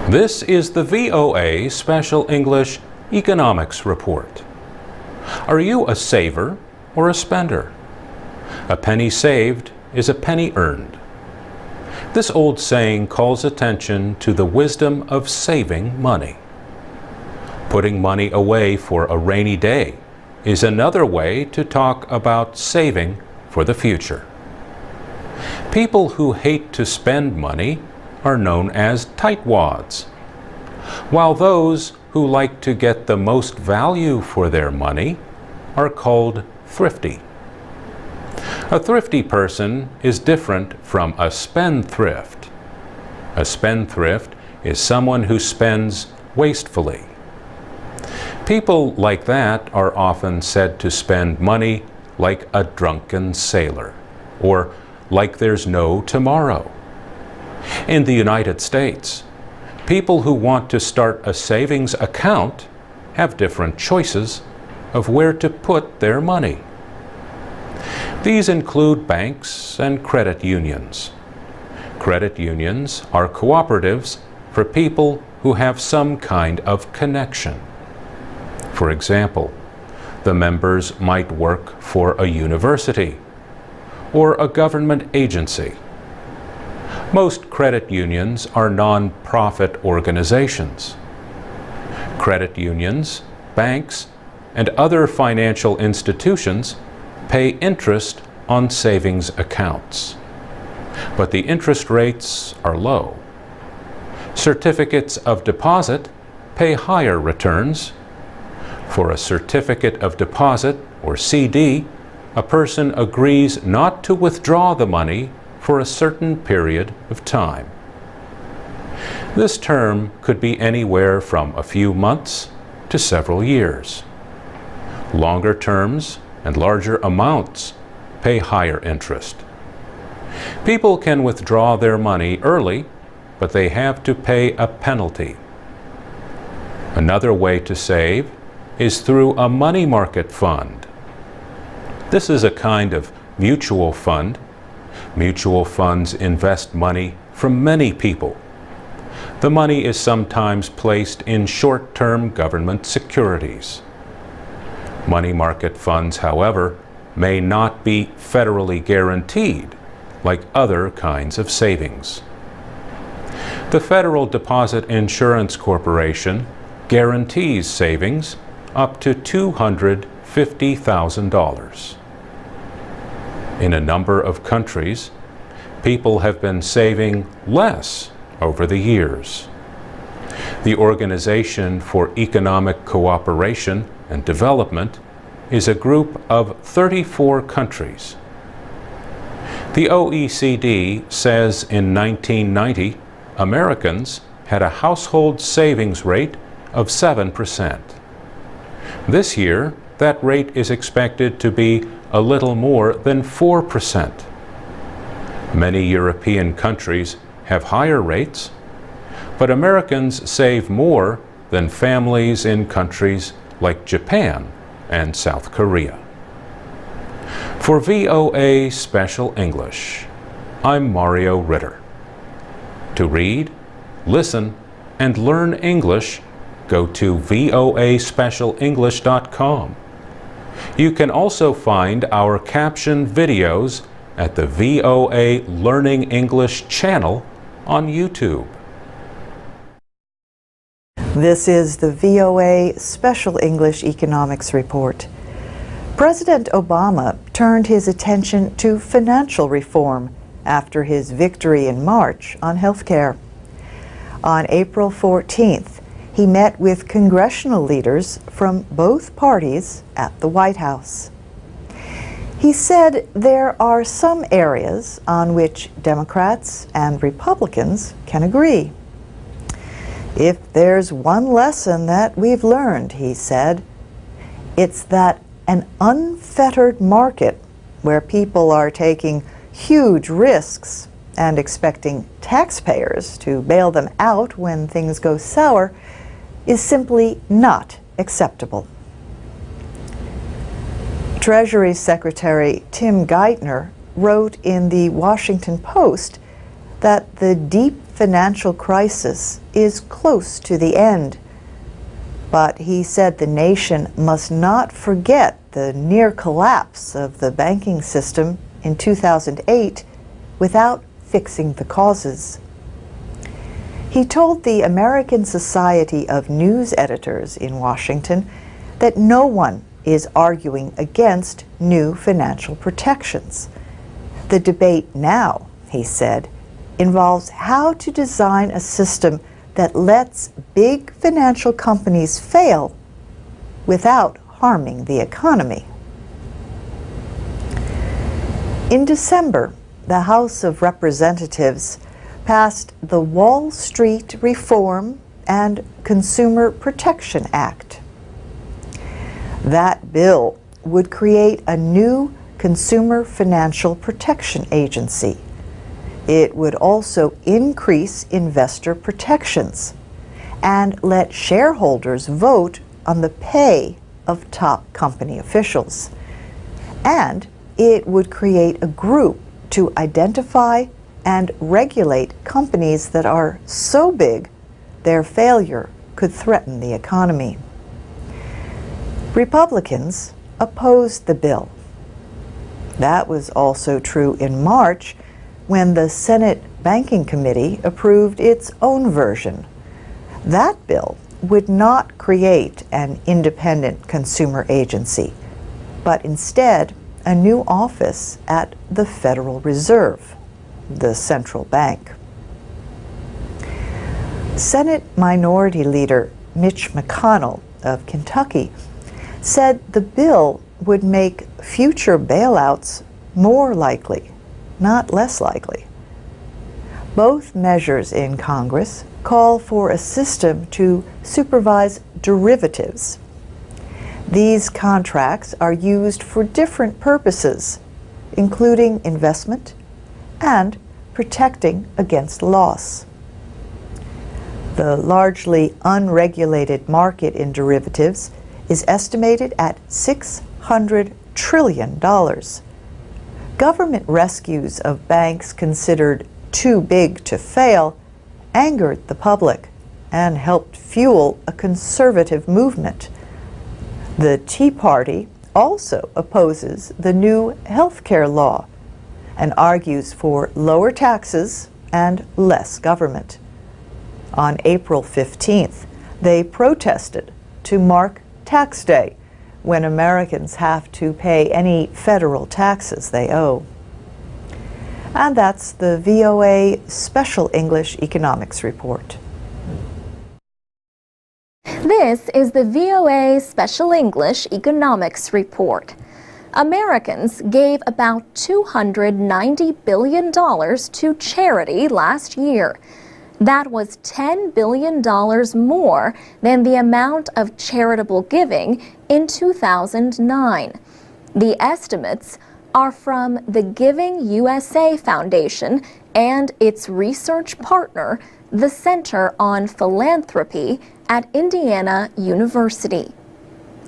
This is the VOA Special English Economics Report. Are you a saver or a spender? A penny saved is a penny earned. This old saying calls attention to the wisdom of saving money. Putting money away for a rainy day is another way to talk about saving for the future. People who hate to spend money are known as tightwads, while those who like to get the most value for their money are called thrifty. A thrifty person is different from a spendthrift. A spendthrift is someone who spends wastefully. People like that are often said to spend money like a drunken sailor, or like there's no tomorrow. In the United States, people who want to start a savings account have different choices of where to put their money. These include banks and credit unions. Credit unions are cooperatives for people who have some kind of connection. For example, the members might work for a university or a government agency. Most credit unions are non-profit organizations. Credit unions, banks, and other financial institutions pay interest on savings accounts. But the interest rates are low. Certificates of deposit pay higher returns. For a certificate of deposit, or CD, a person agrees not to withdraw the money for a certain period of time. This term could be anywhere from a few months to several years. Longer terms and larger amounts pay higher interest. People can withdraw their money early, but they have to pay a penalty. Another way to save is through a money market fund. This is a kind of mutual fund. Mutual funds invest money from many people. The money is sometimes placed in short-term government securities. Money market funds, however, may not be federally guaranteed like other kinds of savings. The Federal Deposit Insurance Corporation guarantees savings up to $250,000. In a number of countries, people have been saving less over the years. The Organization for Economic Cooperation and Development is a group of 34 countries. The OECD says in 1990, Americans had a household savings rate of 7%. This year, that rate is expected to be a little more than 4%. Many European countries have higher rates, but Americans save more than families in countries like Japan and South Korea. For VOA Special English, I'm Mario Ritter. To read, listen, and learn English, go to voaspecialenglish.com. You can also find our captioned videos at the VOA Learning English channel on YouTube. This is the VOA Special English Economics Report. President Obama turned his attention to financial reform after his victory in March on health care. On April 14th, he met with congressional leaders from both parties at the White House. He said there are some areas on which Democrats and Republicans can agree. If there's one lesson that we've learned, he said, it's that an unfettered market where people are taking huge risks and expecting taxpayers to bail them out when things go sour is simply not acceptable. Treasury Secretary Tim Geithner wrote in the Washington Post that the deep financial crisis is close to the end. But he said the nation must not forget the near collapse of the banking system in 2008 without fixing the causes. He told the American Society of News Editors in Washington that no one is arguing against new financial protections. The debate now, he said, involves how to design a system that lets big financial companies fail without harming the economy. In December, the House of Representatives passed the Wall Street Reform and Consumer Protection Act. That bill would create a new Consumer Financial Protection Agency. It would also increase investor protections and let shareholders vote on the pay of top company officials. And it would create a group to identify and regulate companies that are so big their failure could threaten the economy. Republicans opposed the bill. That was also true in March when the Senate Banking Committee approved its own version. That bill would not create an independent consumer agency, but instead a new office at the Federal Reserve, the central bank. Senate Minority Leader Mitch McConnell of Kentucky said the bill would make future bailouts more likely, not less likely. Both measures in Congress call for a system to supervise derivatives. These contracts are used for different purposes, including investment and protecting against loss. The largely unregulated market in derivatives is estimated at $600 trillion. Government rescues of banks considered too big to fail angered the public and helped fuel a conservative movement. The Tea Party also opposes the new health care law and argues for lower taxes and less government. On April 15th, they protested to mark Tax Day, when Americans have to pay any federal taxes they owe. And that's the VOA Special English Economics Report. This is the VOA Special English Economics Report. Americans gave about $290 billion to charity last year. That was $10 billion more than the amount of charitable giving in 2009. The estimates are from the Giving USA Foundation and its research partner, the Center on Philanthropy at Indiana University.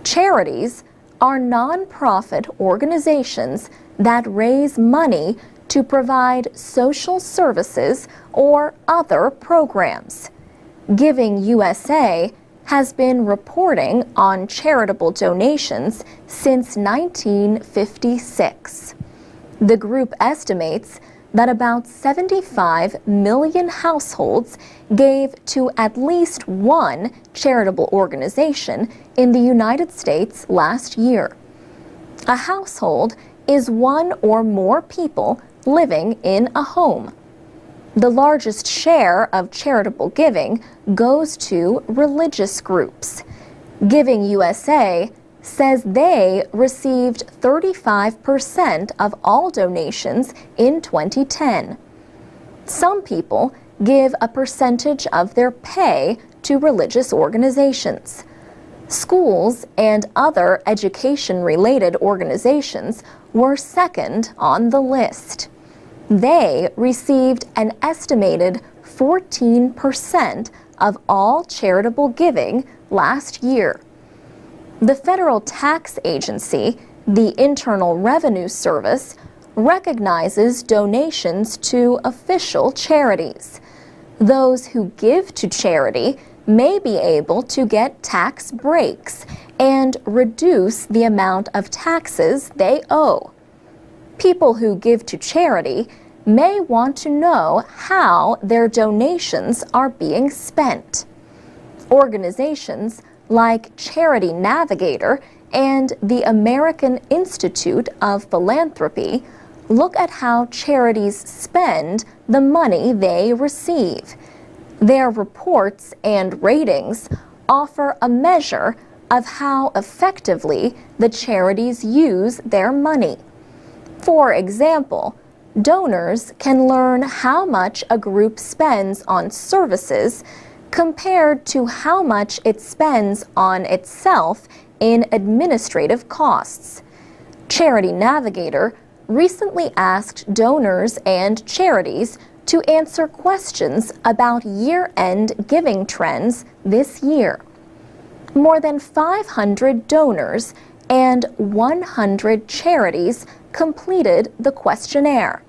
Charities are nonprofit organizations that raise money to provide social services or other programs. Giving USA has been reporting on charitable donations since 1956. The group estimates that about 75 million households gave to at least one charitable organization in the United States last year. A household is one or more people living in a home. The largest share of charitable giving goes to religious groups. Giving USA says they received 35% of all donations in 2010. Some people give a percentage of their pay to religious organizations. Schools and other education-related organizations were second on the list. They received an estimated 14% of all charitable giving last year. The Federal Tax Agency, the Internal Revenue Service, recognizes donations to official charities. Those who give to charity may be able to get tax breaks and reduce the amount of taxes they owe. People who give to charity may want to know how their donations are being spent. Organizations like Charity Navigator and the American Institute of Philanthropy look at how charities spend the money they receive. Their reports and ratings offer a measure of how effectively the charities use their money. For example, donors can learn how much a group spends on services compared to how much it spends on itself in administrative costs. Charity Navigator recently asked donors and charities to answer questions about year-end giving trends this year. More than 500 donors and 100 charities completed the questionnaire.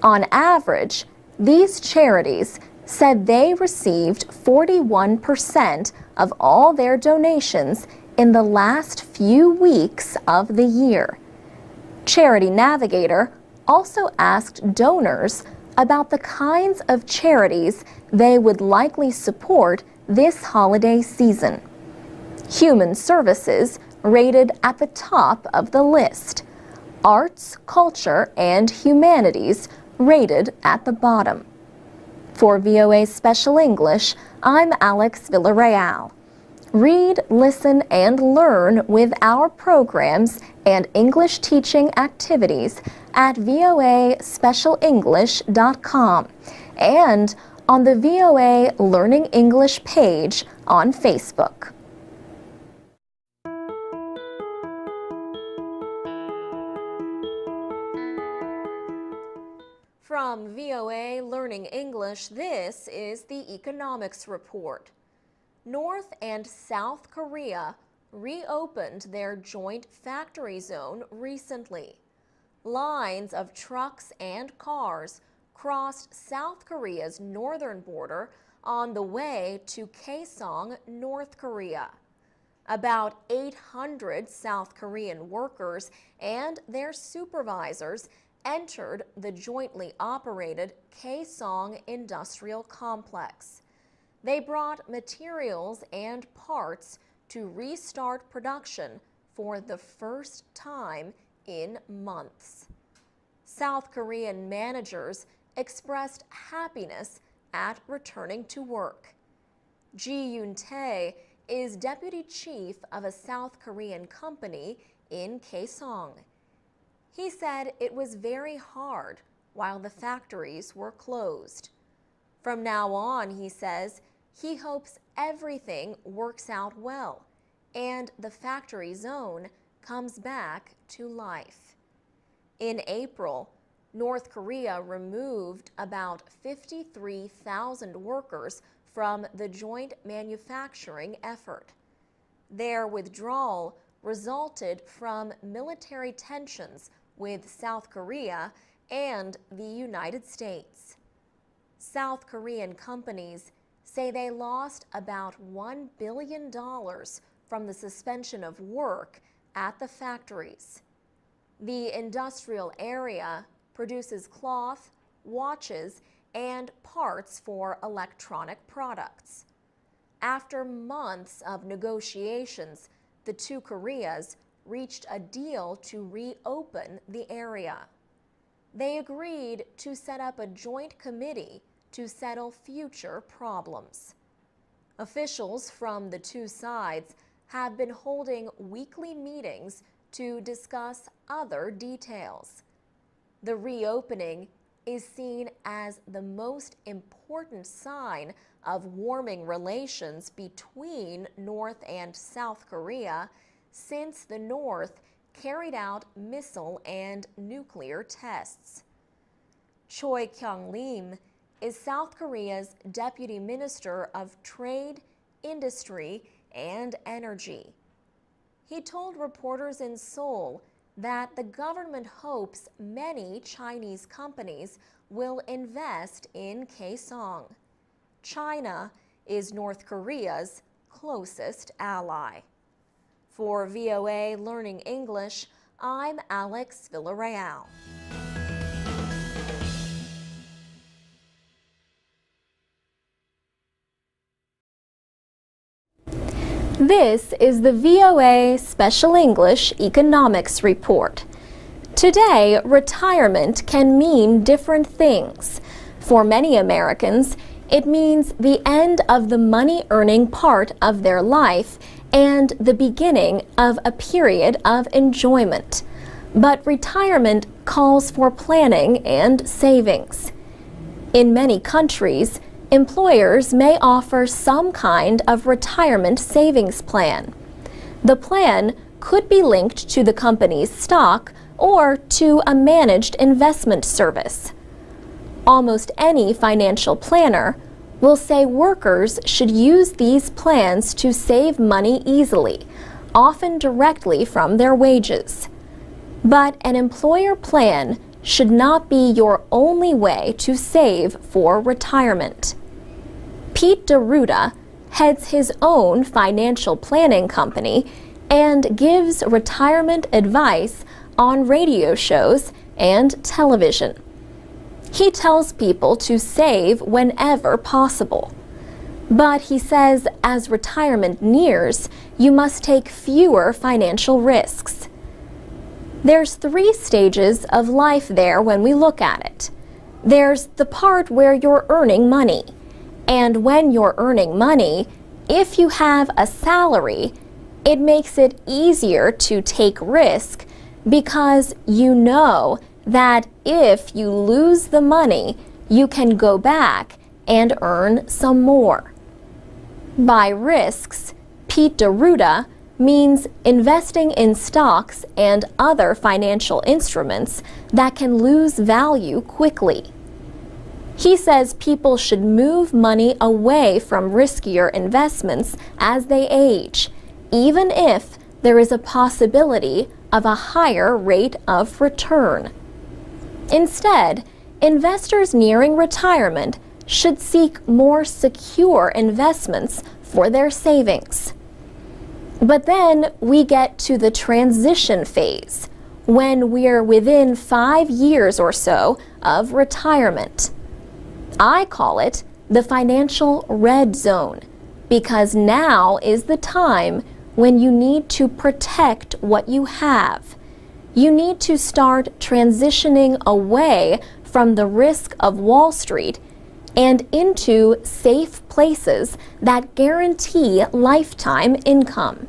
On average, these charities said they received 41% of all their donations in the last few weeks of the year. Charity Navigator also asked donors about the kinds of charities they would likely support this holiday season. Human services rated at the top of the list. Arts, culture, and humanities rated at the bottom. For VOA Special English, I'm Alex Villarreal. Read, listen, and learn with our programs and English teaching activities at voaspecialenglish.com and on the VOA Learning English page on Facebook. From VOA Learning English, this is the Economics Report. North and South Korea reopened their joint factory zone recently. Lines of trucks and cars crossed South Korea's northern border on the way to Kaesong, North Korea. About 800 South Korean workers and their supervisors entered the jointly operated Kaesong Industrial Complex. They brought materials and parts to restart production for the first time in months. South Korean managers expressed happiness at returning to work. Ji Yoon-tae is deputy chief of a South Korean company in Kaesong. He said it was very hard while the factories were closed. From now on, he says, he hopes everything works out well and the factory zone comes back to life. In April, North Korea removed about 53,000 workers from the joint manufacturing effort. Their withdrawal resulted from military tensions with South Korea and the United States. South Korean companies say they lost about $1 billion from the suspension of work at the factories. The industrial area produces cloth, watches, and parts for electronic products. After months of negotiations, the two Koreas reached a deal to reopen the area. They agreed to set up a joint committee to settle future problems. Officials from the two sides have been holding weekly meetings to discuss other details. The reopening is seen as the most important sign of warming relations between North and South Korea since the North carried out missile and nuclear tests. Choi Kyung-lim is South Korea's Deputy Minister of Trade, Industry, and Energy. He told reporters in Seoul that the government hopes many Chinese companies will invest in Kaesong. China is North Korea's closest ally. For VOA Learning English, I'm Alex Villarreal. This is the VOA Special English Economics Report. Today, retirement can mean different things. For many Americans, it means the end of the money-earning part of their life and the beginning of a period of enjoyment. But retirement calls for planning and savings. In many countries, employers may offer some kind of retirement savings plan. The plan could be linked to the company's stock or to a managed investment service. Almost any financial planner will say workers should use these plans to save money easily, often directly from their wages. But an employer plan should not be your only way to save for retirement. Pete DeRuta heads his own financial planning company and gives retirement advice on radio shows and television. He tells people to save whenever possible. But he says as retirement nears, you must take fewer financial risks. There's 3 stages of life there when we look at it. There's the part where you're earning money. And when you're earning money, if you have a salary, it makes it easier to take risk because you know that if you lose the money, you can go back and earn some more. By risks, Pete DeRuta means investing in stocks and other financial instruments that can lose value quickly. He says people should move money away from riskier investments as they age, even if there is a possibility of a higher rate of return. Instead, investors nearing retirement should seek more secure investments for their savings. But then we get to the transition phase, when we're within 5 years or so of retirement. I call it the financial red zone, because now is the time when you need to protect what you have. You need to start transitioning away from the risk of Wall Street and into safe places that guarantee lifetime income.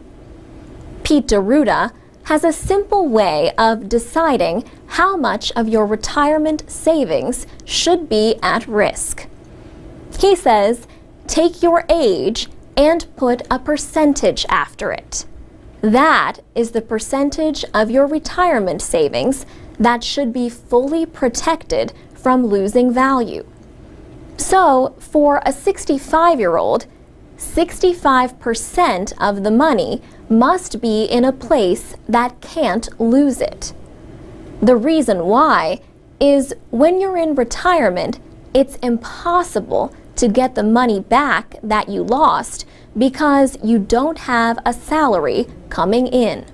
Pete DeRuta has a simple way of deciding how much of your retirement savings should be at risk. He says, take your age and put a percentage after it. That is the percentage of your retirement savings that should be fully protected from losing value. So, for a 65-year-old, 65% of the money must be in a place that can't lose it. The reason why is when you're in retirement, it's impossible to get the money back that you lost because you don't have a salary coming in.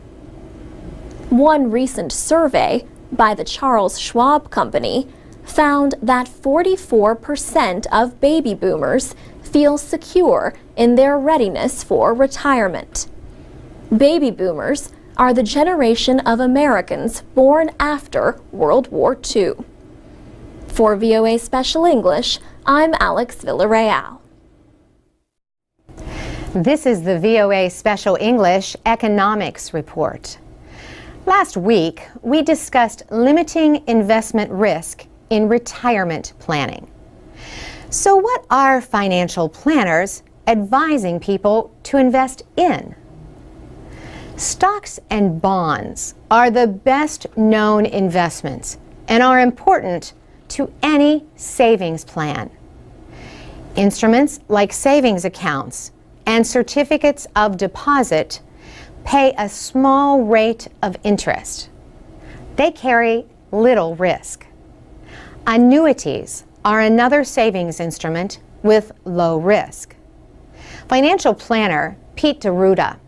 One recent survey by the Charles Schwab Company found that 44% of baby boomers feel secure in their readiness for retirement. Baby boomers are the generation of Americans born after World War II. For VOA Special English, I'm Alex Villarreal. This is the VOA Special English Economics Report. Last week, we discussed limiting investment risk in retirement planning. So what are financial planners advising people to invest in? Stocks and bonds are the best known investments and are important to any savings plan. Instruments like savings accounts and certificates of deposit pay a small rate of interest. They carry little risk. Annuities are another savings instrument with low risk. Financial planner Pete DeRuta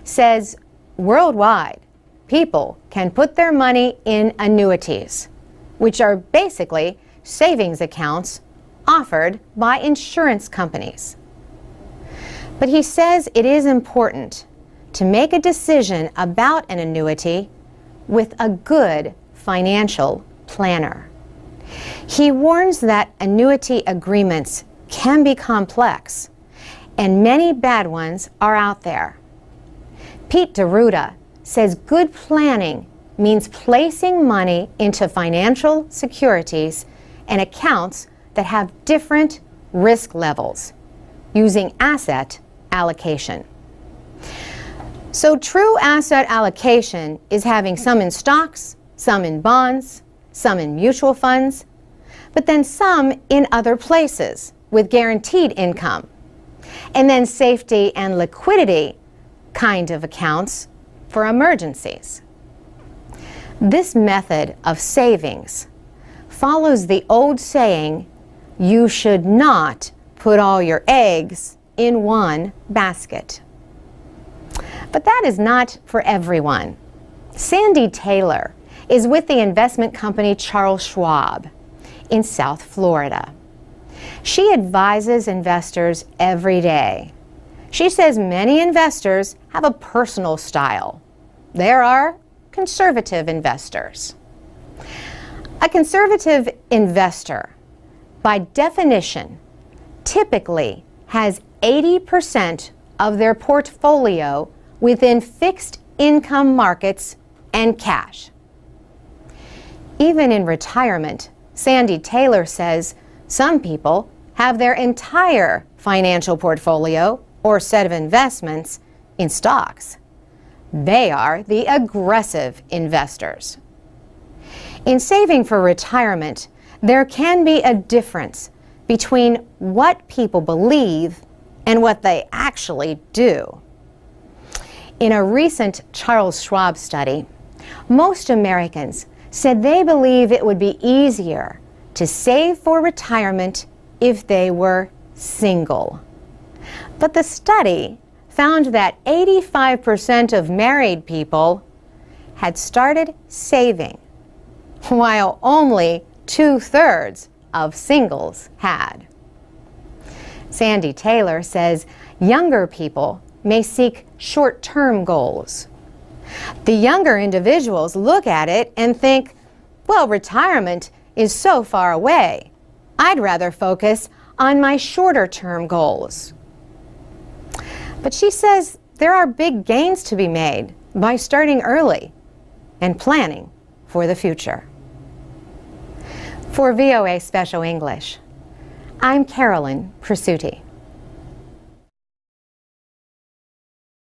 says worldwide, people can put their money in annuities, which are basically savings accounts offered by insurance companies. But he says it is important to make a decision about an annuity with a good financial planner. He warns that annuity agreements can be complex, and many bad ones are out there. Pete DeRuta says good planning means placing money into financial securities and accounts that have different risk levels, using asset allocation. So true asset allocation is having some in stocks, some in bonds, some in mutual funds, but then some in other places with guaranteed income, and then safety and liquidity kind of accounts for emergencies. This method of savings follows the old saying, you should not put all your eggs in one basket. But that is not for everyone. Sandy Taylor is with the investment company Charles Schwab in South Florida. She advises investors every day. She says many investors have a personal style. There are conservative investors. A conservative investor, by definition, typically has 80% of their portfolio within fixed income markets and cash. Even in retirement, Sandy Taylor says some people have their entire financial portfolio or set of investments in stocks. They are the aggressive investors. In saving for retirement, there can be a difference between what people believe and what they actually do. In a recent Charles Schwab study, most Americans said they believe it would be easier to save for retirement if they were single. But the study found that 85% of married people had started saving, while only 2/3 of singles had. Sandy Taylor says younger people may seek short-term goals. The younger individuals look at it and think, well, retirement is so far away. I'd rather focus on my shorter-term goals. But she says there are big gains to be made by starting early and planning for the future. For VOA Special English, I'm Carolyn Presutti.